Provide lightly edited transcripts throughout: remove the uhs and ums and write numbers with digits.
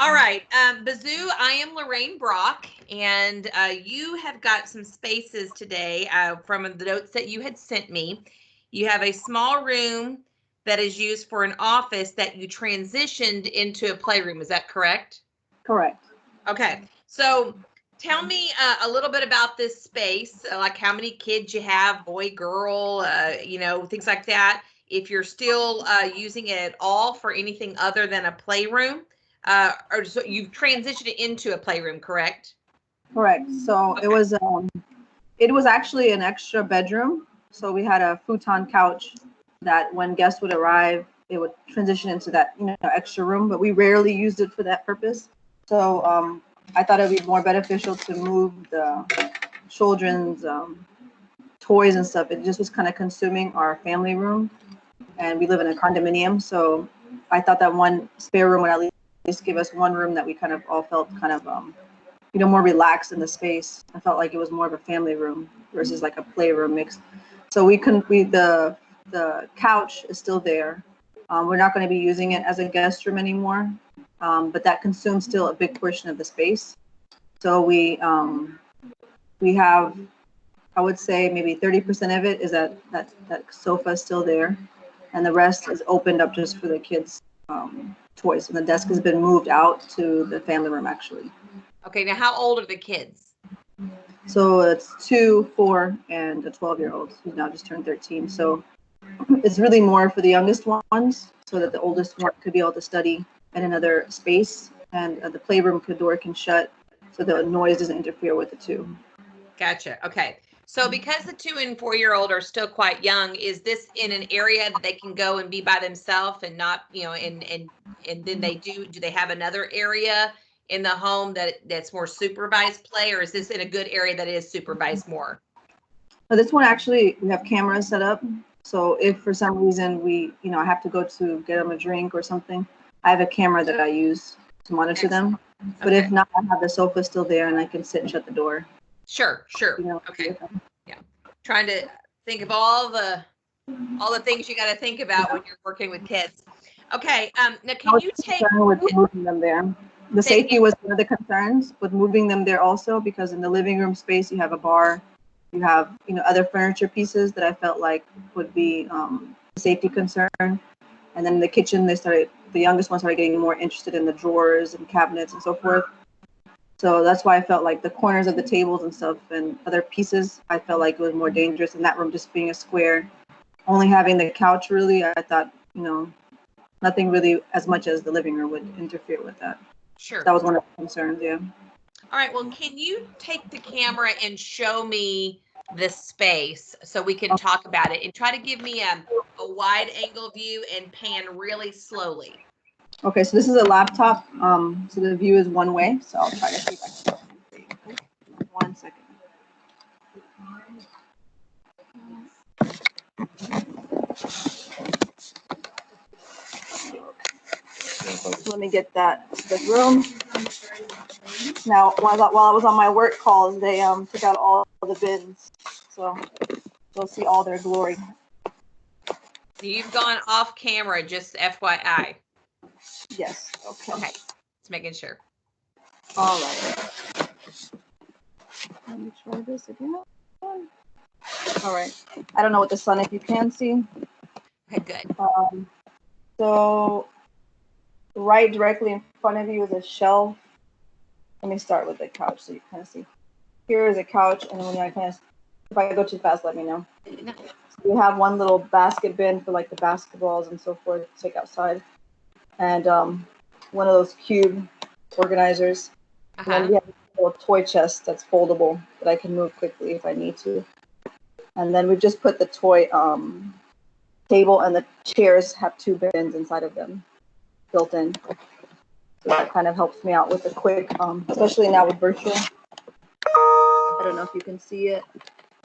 All right, Bazoo, I am Lorraine Brock, and you have got some spaces today from the notes that you had sent me. You have a small room that is used for an office that you transitioned into a playroom. Is that correct? Correct. Okay, so tell me a little bit about this space, like how many kids you have, boy, girl, things like that. If you're still using it at all for anything other than a playroom, or so you've transitioned it into a playroom, correct? Correct. So it was actually an extra bedroom. So we had a futon couch that when guests would arrive, it would transition into that extra room. But we rarely used it for that purpose. So I thought it would be more beneficial to move the children's toys and stuff. It just was kind of consuming our family room, and we live in a condominium. So I thought that one spare room would at least give us one room that we kind of all felt kind of more relaxed in the space. I felt like it was more of a family room versus like a playroom mix. So the couch is still there. We're not going to be using it as a guest room anymore, but that consumes still a big portion of the space. So we have, I would say maybe 30% of it is that sofa is still there, and the rest is opened up just for the kids' toys. And the desk has been moved out to the family room actually. Okay, now how old are the kids? So it's 2, 4, and a 12-year-old who's now just turned 13. So it's really more for the youngest ones, so that the oldest one could be able to study in another space, and the playroom door can shut, so the noise doesn't interfere with the two. Gotcha. Okay. So because the 2 and 4-year-old are still quite young, is this in an area that they can go and be by themselves and not, and then do they have another area in the home that's more supervised play, or is this in a good area that is supervised more? But this one actually, we have cameras set up. So if for some reason I have to go to get them a drink or something, I have a camera that I use to monitor them. But if not, I have the sofa still there and I can sit and shut the door. Sure. Okay. Yeah. Trying to think of all the things you got to think about when you're working with kids. Okay. Now, can you take with moving them there? The safety was one of the concerns with moving them there also, because in the living room space you have a bar, you have other furniture pieces that I felt like would be a safety concern. And then in the kitchen, the youngest one started getting more interested in the drawers and cabinets and so forth. So that's why I felt like the corners of the tables and stuff and other pieces, I felt like it was more dangerous. In that room just being a square, only having the couch really, I thought, nothing really as much as the living room would interfere with that. Sure. That was one of the concerns, yeah. All right, well, can you take the camera and show me the space so we can talk about it, and try to give me a wide angle view and pan really slowly? Okay, so this is a laptop. So the view is one way. So I'll try to see if I can. 1 second. So let me get the room. Now, while I was on my work calls, they took out all the bins, so you'll see all their glory. You've gone off camera, just FYI. Yes. Okay. Just making sure. All right. Let me try this again. All right. I don't know what the sun, if you can see. Okay, good. So right directly in front of you is a shelf. Let me start with the couch so you kind of see. Here is a couch, and when I if I go too fast, let me know. No. So we have one little basket bin for like the basketballs and so forth to take outside, and one of those cube organizers. And then we have a little toy chest that's foldable that I can move quickly if I need to. And then we've just put the toy table, and the chairs have 2 bins inside of them built in. So that kind of helps me out with the quick, especially now with virtual. I don't know if you can see it.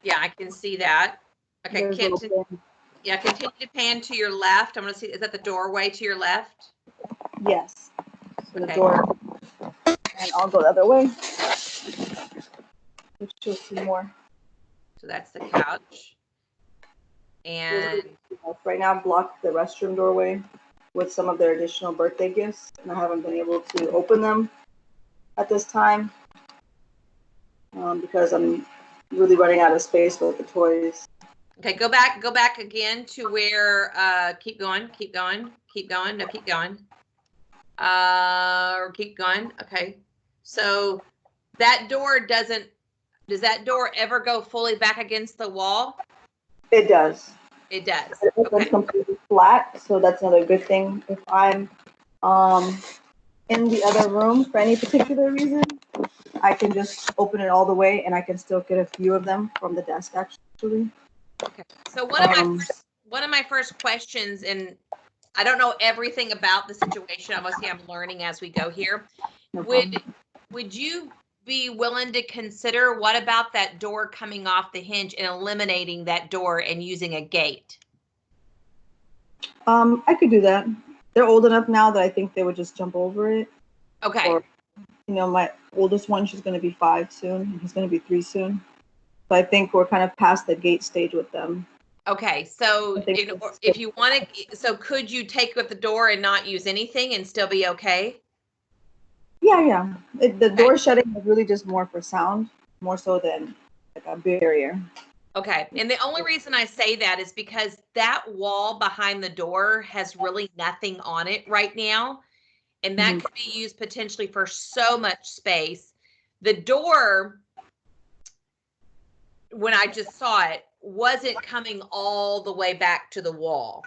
Yeah, I can see that. Okay, continue to pan to your left. I'm going to see, is that the doorway to your left? Yes. So the door, and I'll go the other way, which you'll see more. So that's the couch. And right now, block the restroom doorway. with some of their additional birthday gifts, and I haven't been able to open them at this time because I'm really running out of space with the toys. Okay, go back again to where, keep going. No, keep going. Or keep going. Okay. So that door does that door ever go fully back against the wall? It does. It does. It opens Okay. completely flat, so that's another good thing. If I'm in the other room for any particular reason, I can just open it all the way, and I can still get a few of them from the desk, actually. Okay. So one of my first questions, and I don't know everything about the situation. Obviously, I'm learning as we go here. No problem. Would you be willing to consider what about that door coming off the hinge and eliminating that door and using a gate? I could do that. They're old enough now that I think they would just jump over it. Okay. Or, my oldest one, she's going to be 5 soon, and he's going to be 3 soon. So I think we're kind of past the gate stage with them. Okay, so if you want to, so could you take with the door and not use anything and still be okay? Yeah. The door shutting is really just more for sound, more so than like a barrier. Okay, and the only reason I say that is because that wall behind the door has really nothing on it right now, and that could be used potentially for so much space. The door, when I just saw it, wasn't coming all the way back to the wall.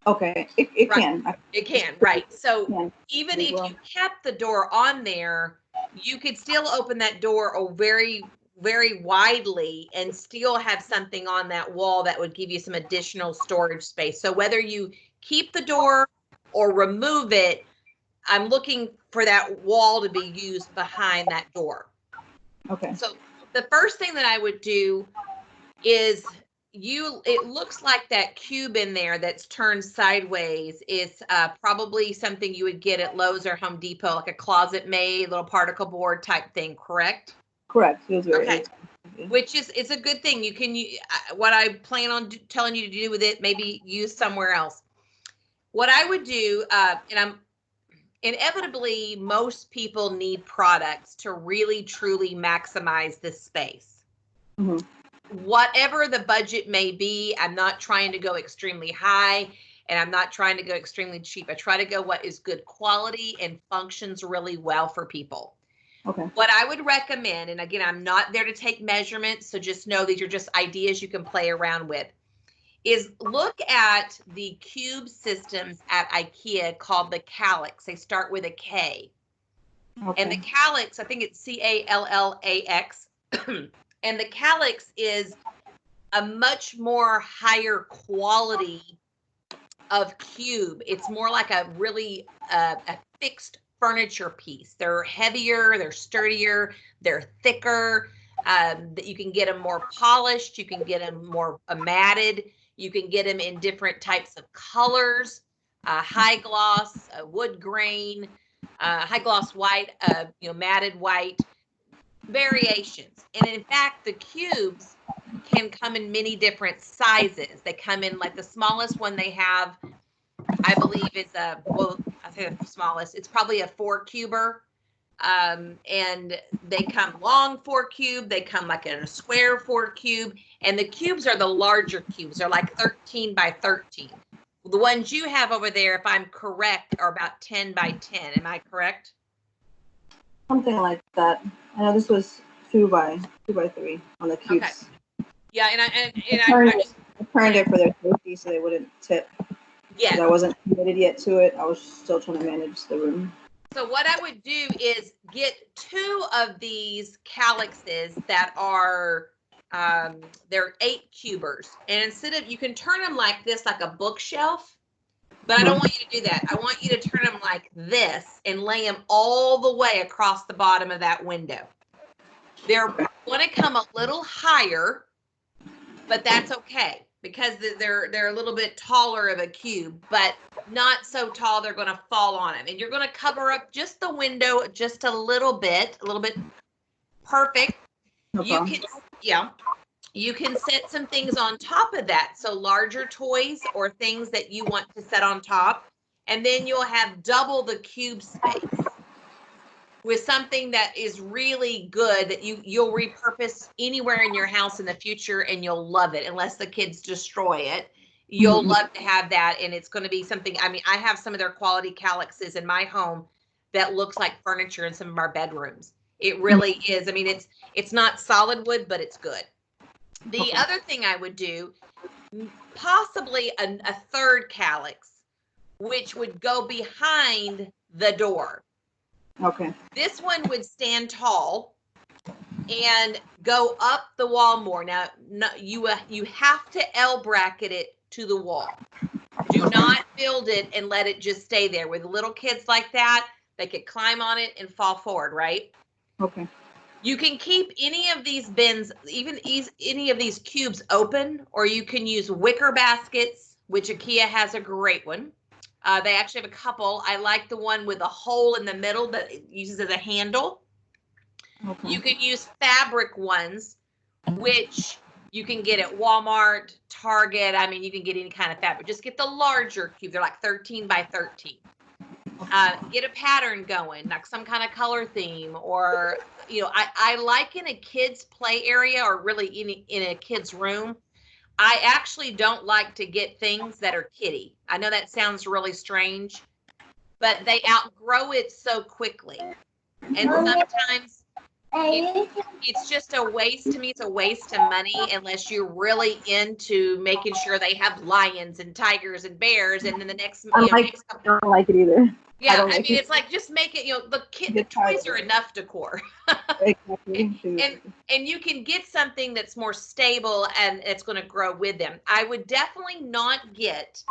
Okay, it right. can. It can, right. So even if you kept the door on there, you could still open that door very, very widely and still have something on that wall that would give you some additional storage space. So whether you keep the door or remove it, I'm looking for that wall to be used behind that door. Okay. So the first thing that I would do is it looks like that cube in there that's turned sideways is probably something you would get at Lowe's or Home Depot, like a closet made little particle board type thing, correct? Correct. It was very okay. Which is a good thing. You can what I plan on telling you to do with it, maybe use somewhere else. What I would do, and inevitably most people need products to really truly maximize this space. Whatever the budget may be, I'm not trying to go extremely high and I'm not trying to go extremely cheap. I try to go what is good quality and functions really well for people. Okay. What I would recommend, and again, I'm not there to take measurements, so just know these are just ideas you can play around with, is look at the cube systems at IKEA called the Calyx. They start with a K. Okay. And the Calyx, I think it's Callax. And the Calyx is a much more higher quality of cube. It's more like a really a fixed furniture piece. They're heavier, they're sturdier, they're thicker. That you can get them more polished. You can get them more matted. You can get them in different types of colors, high gloss, wood grain, high gloss white, matted white. Variations. And in fact, the cubes can come in many different sizes. They come in like the smallest one they have, I believe is I think the smallest, it's probably a 4-cuber. And they come long 4-cube, they come like in a square 4-cube, and the cubes are the larger cubes. They're like 13 by 13. The ones you have over there, if I'm correct, are about 10 by 10. Am I correct? Something like that. I know this was 2 by 3 on the cubes. Okay. Yeah, and I turned it for their safety so they wouldn't tip. Yeah. I wasn't committed yet to it. I was still trying to manage the room. So what I would do is get 2 of these Calyxes that are they're 8-cubers, and instead of, you can turn them like this, like a bookshelf. But I don't want you to do that. I want you to turn them like this and lay them all the way across the bottom of that window. They're going to come a little higher, but that's okay because they're a little bit taller of a cube, but not so tall they're going to fall on them. And you're going to cover up just the window just a little bit perfect. You can, You can set some things on top of that. So larger toys or things that you want to set on top. And then you'll have double the cube space with something that is really good that you'll repurpose anywhere in your house in the future, and you'll love it unless the kids destroy it. You'll love to have that, and it's going to be something. I mean, I have some of their quality calyxes in my home that looks like furniture in some of our bedrooms. It really is. I mean, it's not solid wood, but it's good. The other thing I would do, possibly a third calyx, which would go behind the door. Okay. This one would stand tall and go up the wall more. Now, no, you have to L bracket it to the wall. Do not build it and let it just stay there. With little kids like that, they could climb on it and fall forward, right? Okay. You can keep any of these bins, even any of these cubes open, or you can use wicker baskets, which IKEA has a great one. They actually have a couple. I like the one with a hole in the middle that it uses as a handle. Okay. You can use fabric ones, which you can get at Walmart, Target. I mean, you can get any kind of fabric. Just get the larger cube. They're like 13 by 13. Get a pattern going, like some kind of color theme, or, you know, I like in a kid's play area, or really in a kid's room. I actually don't like to get things that are kiddie. I know that sounds really strange, but they outgrow it so quickly. And sometimes it's just a waste to me. It's a waste of money unless you're really into making sure they have lions and tigers and bears. And then the next, I don't like it either. Yeah, I mean, it's like, just make it, you know, the toys are enough decor. Exactly. And you can get something that's more stable and it's going to grow with them. I would definitely not get,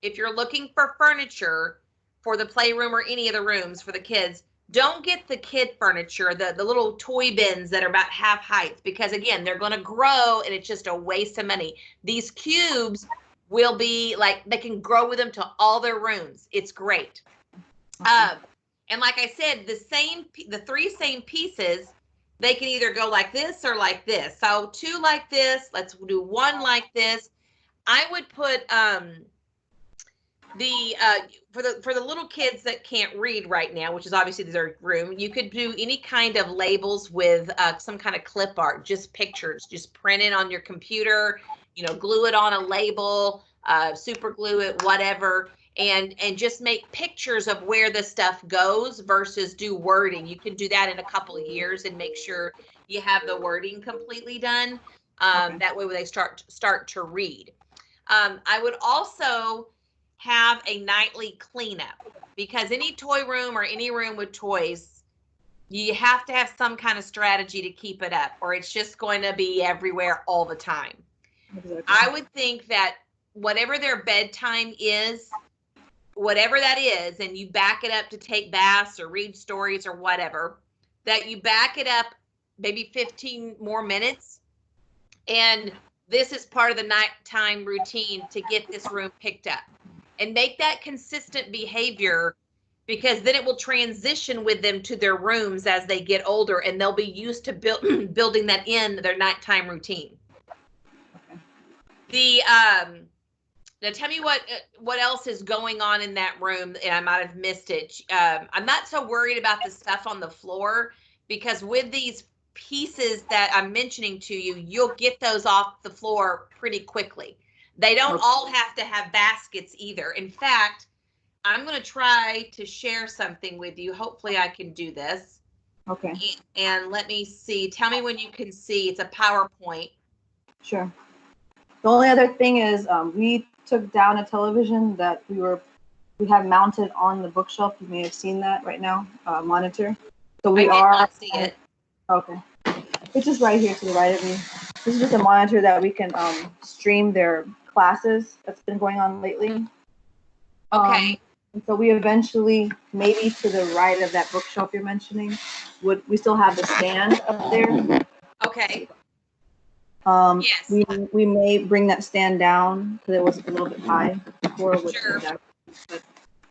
if you're looking for furniture for the playroom or any of the rooms for the kids, don't get the kid furniture, the little toy bins that are about half height, because again, they're going to grow and it's just a waste of money. These cubes will be like, they can grow with them to all their rooms. It's great. And like I said, the three same pieces, they can either go like this or like this. So two like this, let's do one like this. I would put for the little kids that can't read right now, which is obviously their room, you could do any kind of labels with some kind of clip art, just pictures, just print it on your computer, you know, glue it on a label, super glue it, whatever. And just make pictures of where the stuff goes versus do wording. You can do that in a couple of years and make sure you have the wording completely done. That way when they start to read. I would also have a nightly cleanup, because any toy room or any room with toys, you have to have some kind of strategy to keep it up, or it's just going to be everywhere all the time. Exactly. I would think that whatever their bedtime is, whatever that is, and you back it up to take baths or read stories or whatever, that you back it up maybe 15 more minutes. And this is part of the nighttime routine to get this room picked up, and make that consistent behavior, because then it will transition with them to their rooms as they get older, and they'll be used to building that in their nighttime routine. Okay. Now tell me what else is going on in that room, and I might have missed it. I'm not so worried about the stuff on the floor, because with these pieces that I'm mentioning to you, you'll get those off the floor pretty quickly. They don't all have to have baskets either. In fact, I'm going to try to share something with you. Hopefully I can do this. Okay. And let me see. Tell me when you can see. It's a PowerPoint. Sure. The only other thing is we took down a television that we have mounted on the bookshelf. You may have seen that right now, monitor. So we I see it. Okay. It's just right here to the right of me. This is just a monitor that we can stream their classes that's been going on lately. Okay. And so we eventually, maybe to the right of that bookshelf you're mentioning, we still have the stand up there. Okay. Yes. We may bring that stand down because it was a little bit high before. Sure. But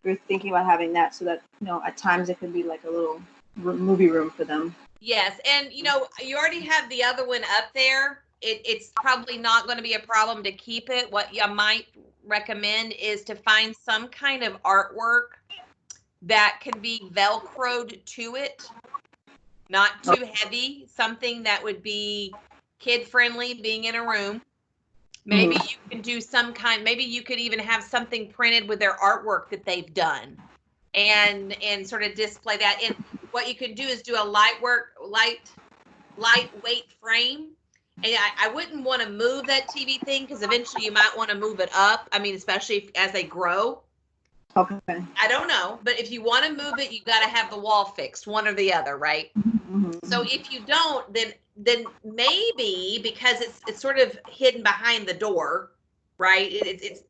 we're thinking about having that so that, you know, at times it could be like a little movie room for them. Yes, and you know, you already have the other one up there. it's probably not going to be a problem to keep it. What I might recommend is to find some kind of artwork that can be Velcroed to it, not too heavy, something that would be kid friendly, being in a room. Maybe you can do some kind, maybe you could even have something printed with their artwork that they've done and sort of display that. And what you can do is do a lightweight frame. And I wouldn't want to move that TV thing because eventually you might want to move it up. I mean, especially as they grow. Okay. I don't know, but if you want to move it, you got to have the wall fixed, one or the other, right? So if you don't, then maybe because it's sort of hidden behind the door, right? It's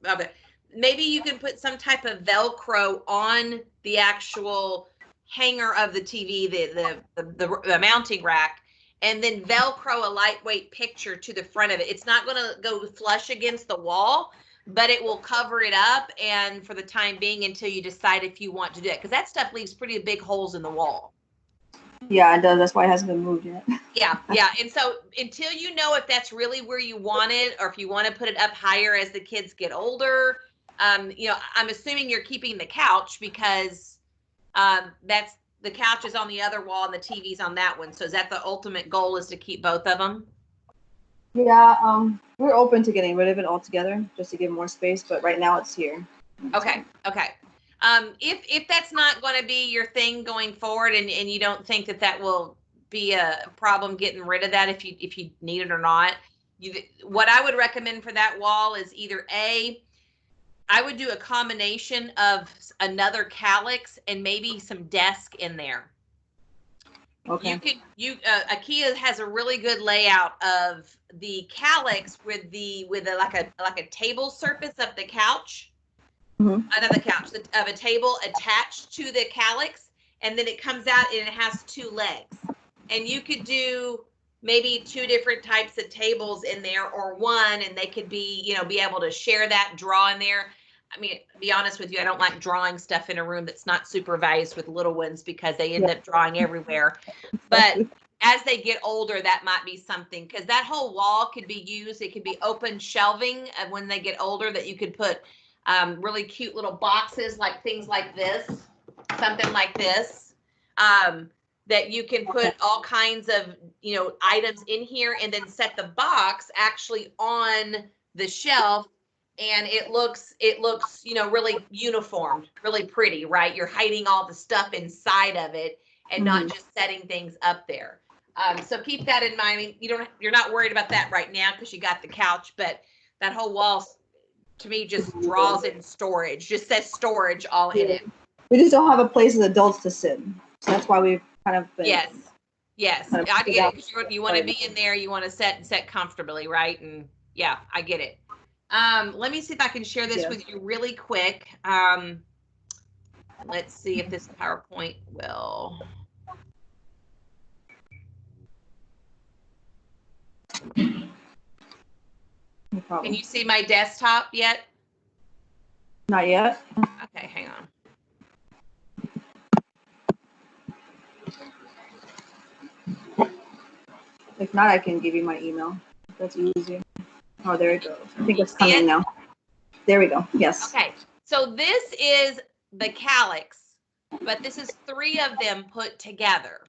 maybe you can put some type of Velcro on the actual hanger of the TV, the mounting rack, and then Velcro a lightweight picture to the front of it. It's not going to go flush against the wall, but it will cover it up, and for the time being until you decide if you want to do it, because that stuff leaves pretty big holes in the wall. Yeah, it does. That's why it hasn't been moved yet. Yeah. And so until you know if that's really where you want it, or if you want to put it up higher as the kids get older, I'm assuming you're keeping the couch because that's the couch is on the other wall and the TV's on that one. So is that the ultimate goal, is to keep both of them? Yeah, we're open to getting rid of it altogether just to give more space, but right now it's here. Okay. If that's not going to be your thing going forward, and you don't think that will be a problem getting rid of that if you need it or not, what I would recommend for that wall is either I would do a combination of another calyx and maybe some desk in there. Okay. IKEA has a really good layout of the calyx with like a table surface of the couch, of a table attached to the calyx, and then it comes out and it has two legs. And you could do maybe two different types of tables in there, or one, and they could be able to share that, draw in there. I mean, to be honest with you, I don't like drawing stuff in a room that's not supervised with little ones because they end up drawing everywhere. But as they get older, that might be something, because that whole wall could be used. It could be open shelving when they get older, that you could put really cute little boxes, like things like this, something like this, that you can put all kinds of items in here, and then set the box actually on the shelf. And it looks really uniformed, really pretty, right? You're hiding all the stuff inside of it and not just setting things up there. So keep that in mind. I mean, you're not worried about that right now because you got the couch, but that whole wall to me just draws in storage. Just says storage all in it. We just don't have a place as adults to sit. So that's why we've kind of been. Yes. I get it, because you want to be in there. You want to set comfortably, right? And yeah, I get it. Let me see if I can share this with you really quick. Let's see if this PowerPoint will. No problem. Can you see my desktop yet? Not yet. Okay, hang on. If not, I can give you my email. That's easier. Oh, there it goes. I think it's coming now. There we go. Yes. Okay. So this is the calyx, but this is 3 of them put together.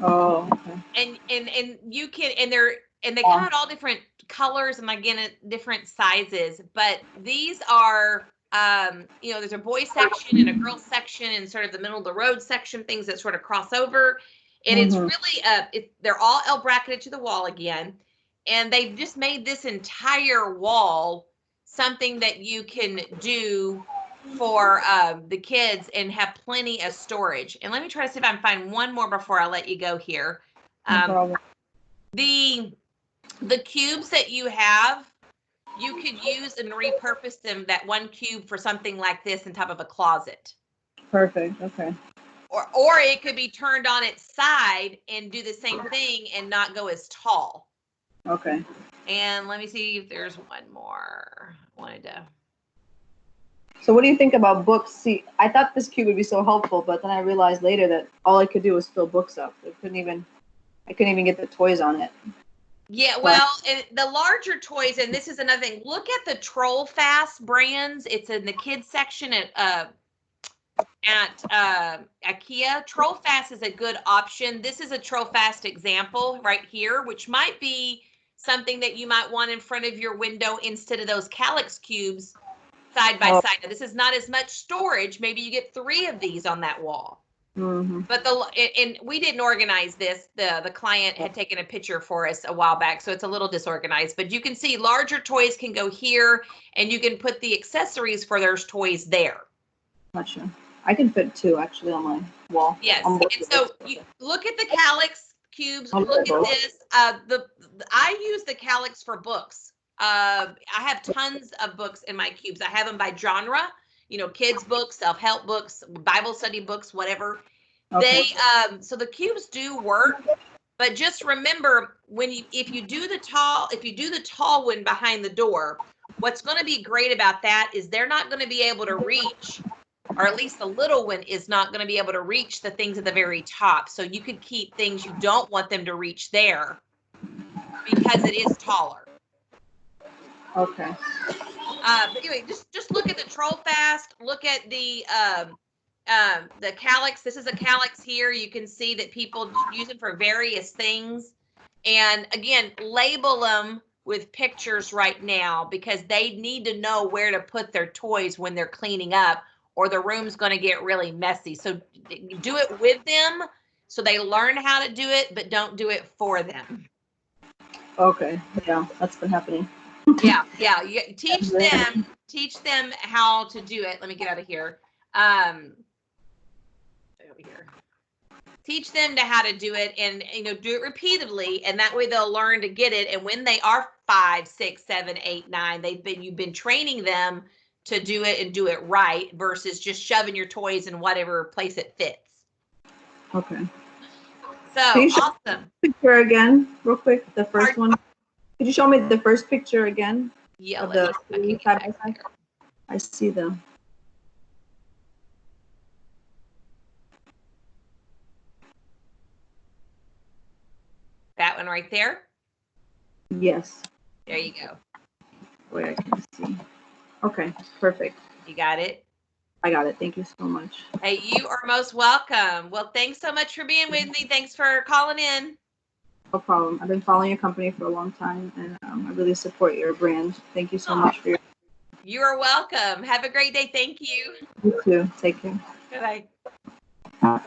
Oh, okay. And you can, and they come in all different colors and again different sizes, but these are there's a boy section and a girl section and sort of the middle of the road section, things that sort of cross over. And it's really they're all L bracketed to the wall again. And they've just made this entire wall something that you can do for the kids and have plenty of storage. And let me try to see if I can find one more before I let you go here. The cubes that you have, you could use and repurpose them, that one cube, for something like this in top of a closet. Perfect. Okay. Or it could be turned on its side and do the same thing and not go as tall. Okay. And let me see if there's one more I wanted to. So what do you think about books? See, I thought this cube would be so helpful, but then I realized later that all I could do was fill books up. I couldn't even get the toys on it. Yeah, well, and the larger toys, and this is another thing. Look at the Troll Fast brands. It's in the kids section at IKEA. Troll Fast is a good option. This is a Troll Fast example right here, which might be something that you might want in front of your window instead of those calyx cubes side by side. Now, this is not as much storage. Maybe you get 3 of these on that wall. Mm-hmm. But and we didn't organize this. The client had taken a picture for us a while back, so it's a little disorganized. But you can see larger toys can go here, and you can put the accessories for those toys there. Gotcha. I can fit 2 actually on my wall. Yes, and so you look at the calyx cubes. Look at this. I use the calyx for books. I have tons of books in my cubes. I have them by genre. You know, kids books, self-help books, Bible study books, whatever. Okay. So the cubes do work, but just remember if you do the tall one behind the door, what's going to be great about that is they're not going to be able to reach, or at least the little one is not going to be able to reach the things at the very top. So you could keep things you don't want them to reach there because it is taller. Okay. But anyway, just look at the Troll Fast. Look at the calyx. This is a calyx here. You can see that people use it for various things. And again, label them with pictures right now because they need to know where to put their toys when they're cleaning up, or the room's going to get really messy. So do it with them so they learn how to do it, but don't do it for them. Okay. Yeah, that's been happening. Yeah. You teach them how to do it. Let me get out of here. Over here. Teach them how to do it, and do it repeatedly, and that way they'll learn to get it. And when they are 5, 6, 7, 8, 9, you've been training them to do it and do it right versus just shoving your toys in whatever place it fits. Okay. So awesome. Picture again, real quick. The first one. Could you show me the first picture again? Yeah. I see them. That one right there? Yes. There you go. Where I can see. Okay, perfect. You got it? I got it. Thank you so much. Hey, you are most welcome. Well, thanks so much for being with me. Thanks for calling in. No problem. I've been following your company for a long time, and I really support your brand. Thank you so much for your. You are welcome. Have a great day. Thank you. You too. Take care. Bye-bye.